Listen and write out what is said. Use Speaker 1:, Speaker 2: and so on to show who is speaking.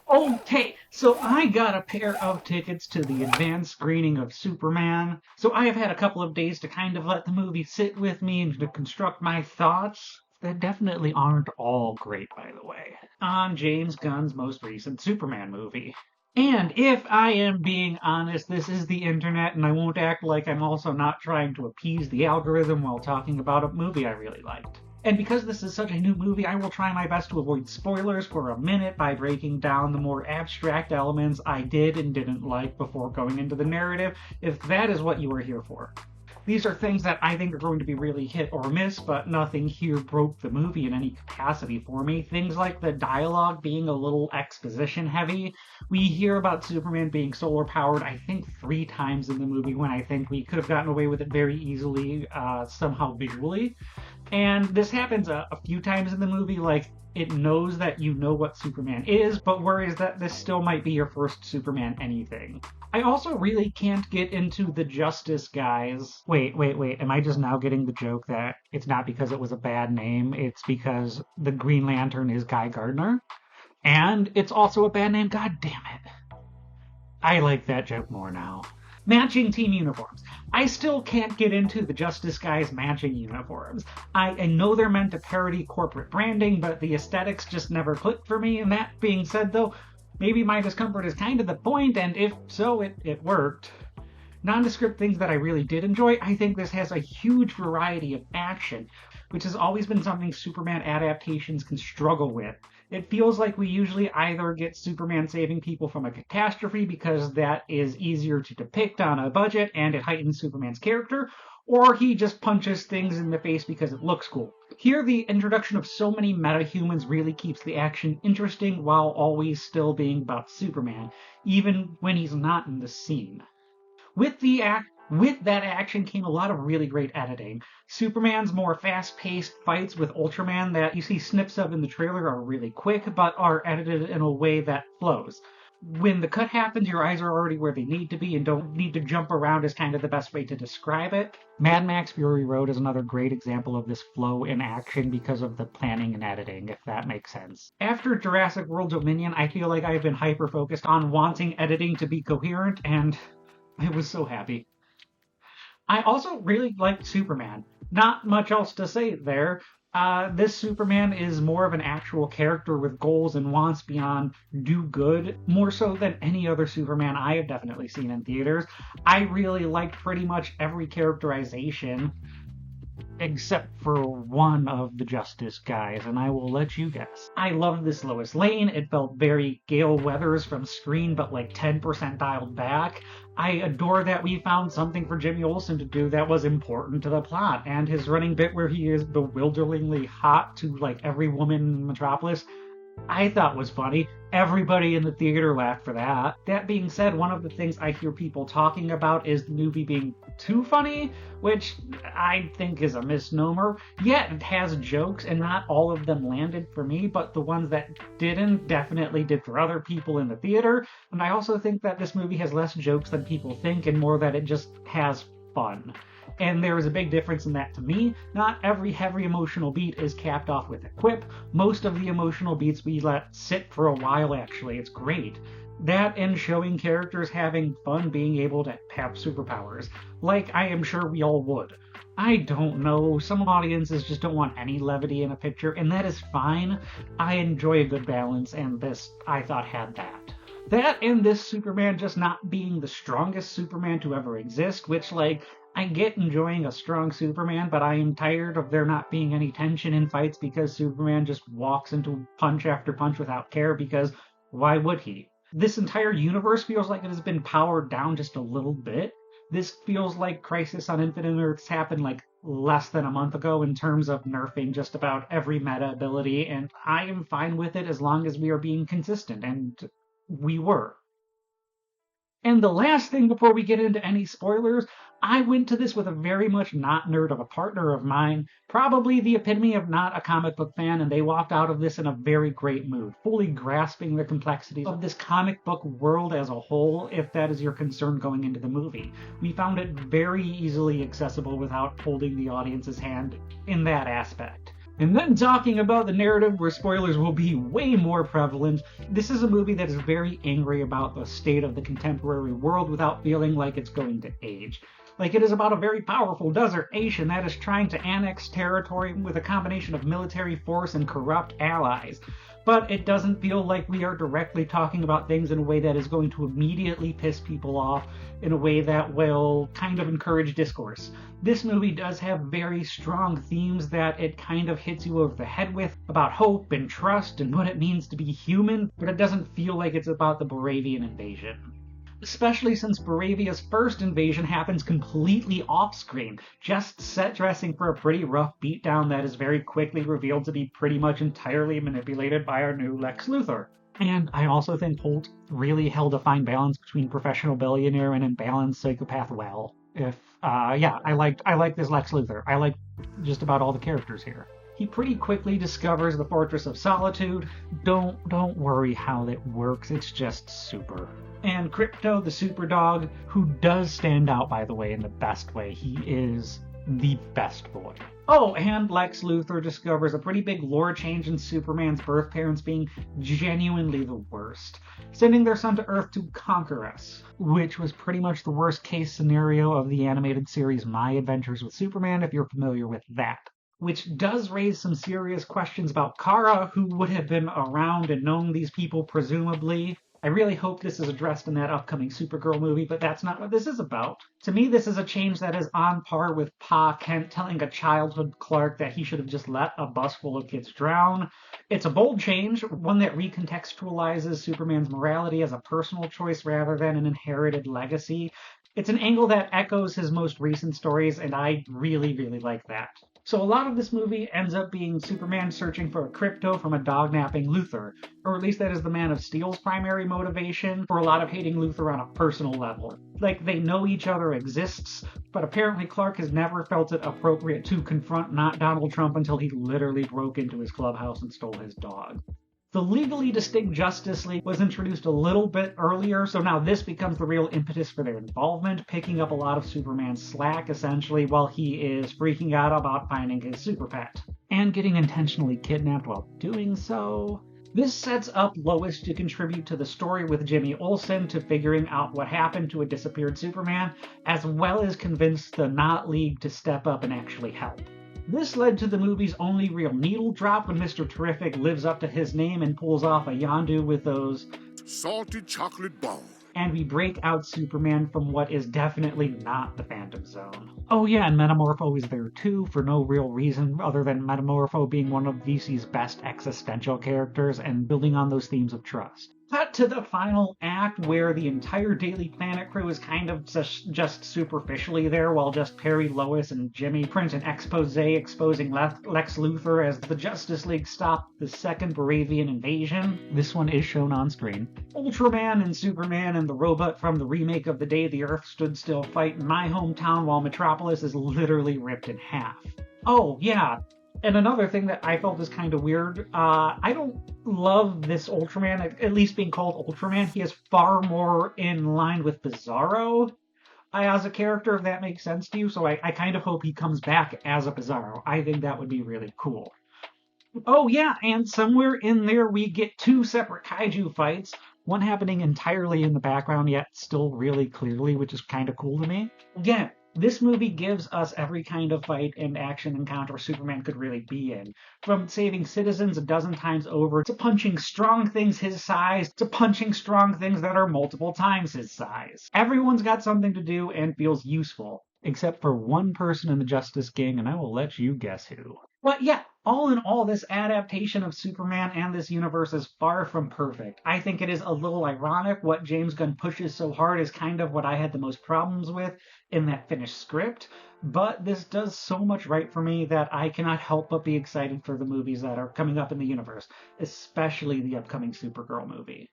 Speaker 1: Okay, so I got a pair of tickets to the advanced screening of Superman. So I have had a couple of days to kind of let the movie sit with me and to construct my thoughts. That definitely aren't all great, by the way, on James Gunn's most recent Superman movie. And if I am being honest, this is the internet, and I won't act like I'm also not trying to appease the algorithm while talking about a movie I really liked. And because this is such a new movie, I will try my best to avoid spoilers for a minute by breaking down the more abstract elements I did and didn't like before going into the narrative, if that is what you are here for. These are things that I think are going to be really hit or miss, but nothing here broke the movie in any capacity for me. Things like the dialogue being a little exposition heavy. We hear about Superman being solar powered, I think, 3 times in the movie, when I think we could have gotten away with it very easily, somehow visually. And this happens a few times in the movie, like it knows that you know what Superman is, but worries that this still might be your first Superman anything. I also really can't get into the Justice guys. Wait. Am I just now getting the joke that it's not because it was a bad name, it's because the Green Lantern is Guy Gardner? And it's also a bad name? God damn it. I like that joke more now. Matching team uniforms. I still can't get into the Justice Guys matching uniforms. I know they're meant to parody corporate branding, but the aesthetics just never clicked for me. And that being said, though, maybe my discomfort is kind of the point, and if so, it worked. Nondescript things that I really did enjoy, I think this has a huge variety of action, which has always been something Superman adaptations can struggle with. It feels like we usually either get Superman saving people from a catastrophe because that is easier to depict on a budget and it heightens Superman's character, or he just punches things in the face because it looks cool. Here, the introduction of so many metahumans really keeps the action interesting while always still being about Superman, even when he's not in the scene. With that action came a lot of really great editing. Superman's more fast-paced fights with Ultraman that you see snips of in the trailer are really quick, but are edited in a way that flows. When the cut happens, your eyes are already where they need to be and don't need to jump around is kind of the best way to describe it. Mad Max Fury Road is another great example of this flow in action because of the planning and editing, if that makes sense. After Jurassic World Dominion, I feel like I've been hyper-focused on wanting editing to be coherent, and I was so happy. I also really liked Superman. Not much else to say there. This Superman is more of an actual character with goals and wants beyond do good, more so than any other Superman I have definitely seen in theaters. I really liked pretty much every characterization except for one of the Justice guys, and I will let you guess. I loved this Lois Lane. It felt very Gale Weathers from Screen, but like 10% dialed back. I adore that we found something for Jimmy Olsen to do that was important to the plot, and his running bit where he is bewilderingly hot to like every woman in Metropolis, I thought was funny. Everybody in the theater laughed for that. That being said, one of the things I hear people talking about is the movie being too funny, which I think is a misnomer. Yeah, it has jokes, and not all of them landed for me, but the ones that didn't definitely did for other people in the theater. And I also think that this movie has less jokes than people think, and more that it just has fun. And there is a big difference in that to me. Not every heavy emotional beat is capped off with a quip. Most of the emotional beats we let sit for a while, actually. It's great. That and showing characters having fun being able to have superpowers. Like I am sure we all would. I don't know, some audiences just don't want any levity in a picture, and that is fine. I enjoy a good balance, and this, I thought, had that. That and this Superman just not being the strongest Superman to ever exist, which, like, I get enjoying a strong Superman, but I am tired of there not being any tension in fights because Superman just walks into punch after punch without care, because why would he? This entire universe feels like it has been powered down just a little bit. This feels like Crisis on Infinite Earths happened like less than a month ago in terms of nerfing just about every meta ability, and I am fine with it as long as we are being consistent, and we were. And the last thing before we get into any spoilers, I went to this with a very much not nerd of a partner of mine, probably the epitome of not a comic book fan, and they walked out of this in a very great mood, fully grasping the complexities of this comic book world as a whole, if that is your concern going into the movie. We found it very easily accessible without holding the audience's hand in that aspect. And then talking about the narrative where spoilers will be way more prevalent, this is a movie that is very angry about the state of the contemporary world without feeling like it's going to age. Like, it is about a very powerful desert nation that is trying to annex territory with a combination of military force and corrupt allies. But it doesn't feel like we are directly talking about things in a way that is going to immediately piss people off, in a way that will kind of encourage discourse. This movie does have very strong themes that it kind of hits you over the head with, about hope and trust and what it means to be human, but it doesn't feel like it's about the Moravian invasion. Especially since Baravia's first invasion happens completely off-screen, just set dressing for a pretty rough beatdown that is very quickly revealed to be pretty much entirely manipulated by our new Lex Luthor. And I also think Holt really held a fine balance between professional billionaire and imbalanced psychopath well. I like this Lex Luthor. I like just about all the characters here. He pretty quickly discovers the Fortress of Solitude. Don't worry how that works, it's just super. And Crypto, the super dog, who does stand out, by the way, in the best way. He is the best boy. Oh, and Lex Luthor discovers a pretty big lore change in Superman's birth parents being genuinely the worst, sending their son to Earth to conquer us, which was pretty much the worst case scenario of the animated series My Adventures with Superman, if you're familiar with that. Which does raise some serious questions about Kara, who would have been around and known these people, presumably. I really hope this is addressed in that upcoming Supergirl movie, but that's not what this is about. To me, this is a change that is on par with Pa Kent telling a childhood Clark that he should have just let a bus full of kids drown. It's a bold change, one that recontextualizes Superman's morality as a personal choice rather than an inherited legacy. It's an angle that echoes his most recent stories, and I really, really like that. So a lot of this movie ends up being Superman searching for a crypto from a dog-napping Luthor, or at least that is the Man of Steel's primary motivation for a lot of hating Luthor on a personal level. Like, they know each other exists, but apparently Clark has never felt it appropriate to confront not Donald Trump until he literally broke into his clubhouse and stole his dog. The legally distinct Justice League was introduced a little bit earlier, so now this becomes the real impetus for their involvement, picking up a lot of Superman's slack, essentially, while he is freaking out about finding his super pet, and getting intentionally kidnapped while doing so. This sets up Lois to contribute to the story with Jimmy Olsen to figuring out what happened to a disappeared Superman, as well as convince the Not League to step up and actually help. This led to the movie's only real needle drop when Mr. Terrific lives up to his name and pulls off a Yondu with those
Speaker 2: salted chocolate balls.
Speaker 1: And we break out Superman from what is definitely not the Phantom Zone. Oh yeah, and Metamorpho is there too, for no real reason other than Metamorpho being one of DC's best existential characters and building on those themes of trust. Cut to the final act where the entire Daily Planet crew is kind of just superficially there, while just Perry, Lois, and Jimmy print an expose exposing Lex Luthor as the Justice League stopped the second Moravian invasion. This one is shown on screen. Ultraman and Superman and the robot from the remake of The Day the Earth Stood Still fight in my hometown while Metropolis is literally ripped in half. Oh, yeah. And another thing that I felt is kind of weird, I don't love this Ultraman, at least being called Ultraman. He is far more in line with Bizarro as a character, if that makes sense to you. So I kind of hope he comes back as a Bizarro. I think that would be really cool. Oh yeah, and somewhere in there we get two separate kaiju fights, one happening entirely in the background yet still really clearly, which is kind of cool to me. Again, this movie gives us every kind of fight and action encounter Superman could really be in. From saving citizens a dozen times over, to punching strong things his size, to punching strong things that are multiple times his size. Everyone's got something to do and feels useful. Except for one person in the Justice Gang, and I will let you guess who. But yeah, all in all, this adaptation of Superman and this universe is far from perfect. I think it is a little ironic. What James Gunn pushes so hard is kind of what I had the most problems with in that finished script. But this does so much right for me that I cannot help but be excited for the movies that are coming up in the universe, especially the upcoming Supergirl movie.